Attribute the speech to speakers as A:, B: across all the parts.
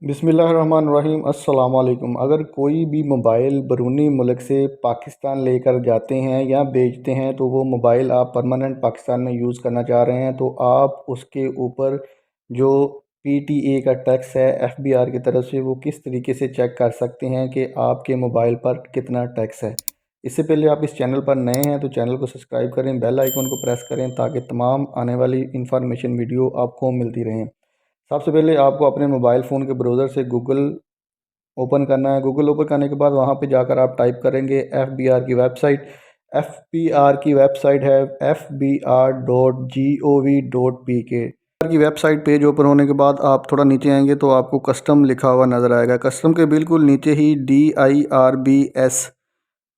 A: बिस्मिल्लाहिर्रहमानिर्रहीम अस्सलाम वालेकुम। अगर कोई भी मोबाइल बैरूनी मुल्क से पाकिस्तान लेकर जाते हैं या बेचते हैं तो वो मोबाइल आप परमानेंट पाकिस्तान में यूज़ करना चाह रहे हैं तो आप उसके ऊपर जो PTA का टैक्स है FBR की तरफ से वो किस तरीके से चेक कर सकते हैं कि आपके मोबाइल पर कितना टैक्स है। इससे पहले आप इस चैनल पर नए हैं तो चैनल को सब्सक्राइब करें, बेल आइकन को प्रेस करें ताकि तमाम आने वाली इंफॉर्मेशन वीडियो आपको मिलती रहें। सबसे पहले आपको अपने मोबाइल फ़ोन के ब्राउज़र से गूगल ओपन करना है। गूगल ओपन करने के बाद वहाँ पे जाकर आप टाइप करेंगे FBR की वेबसाइट। FBR की वेबसाइट है fbr.gov.pk। की वेबसाइट पेज ओपन होने के बाद आप थोड़ा नीचे आएंगे तो आपको कस्टम लिखा हुआ नज़र आएगा। कस्टम के बिल्कुल नीचे ही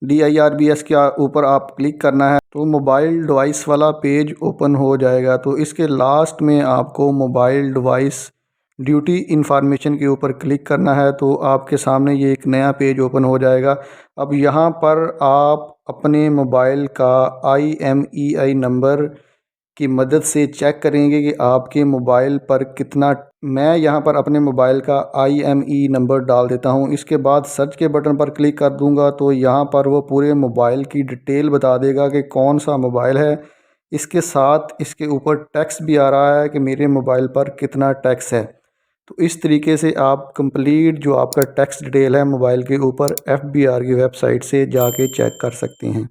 A: DIRBS के ऊपर आप क्लिक करना है तो मोबाइल डिवाइस वाला पेज ओपन हो जाएगा। तो इसके लास्ट में आपको मोबाइल डिवाइस ड्यूटी इंफॉर्मेशन के ऊपर क्लिक करना है तो आपके सामने ये एक नया पेज ओपन हो जाएगा। अब यहाँ पर आप अपने मोबाइल का IMEI नंबर की मदद से चेक करेंगे कि आपके मोबाइल पर कितना। मैं यहाँ पर अपने मोबाइल का IMEI नंबर डाल देता हूँ। इसके बाद सर्च के बटन पर क्लिक कर दूँगा तो यहाँ पर वो पूरे मोबाइल की डिटेल बता देगा कि कौन सा मोबाइल है। इसके साथ इसके ऊपर टैक्स भी आ रहा है कि मेरे मोबाइल पर कितना टैक्स है। तो इस तरीके से आप कंप्लीट जो आपका टैक्स डिटेल है मोबाइल के ऊपर FBR की वेबसाइट से जाके चेक कर सकते हैं।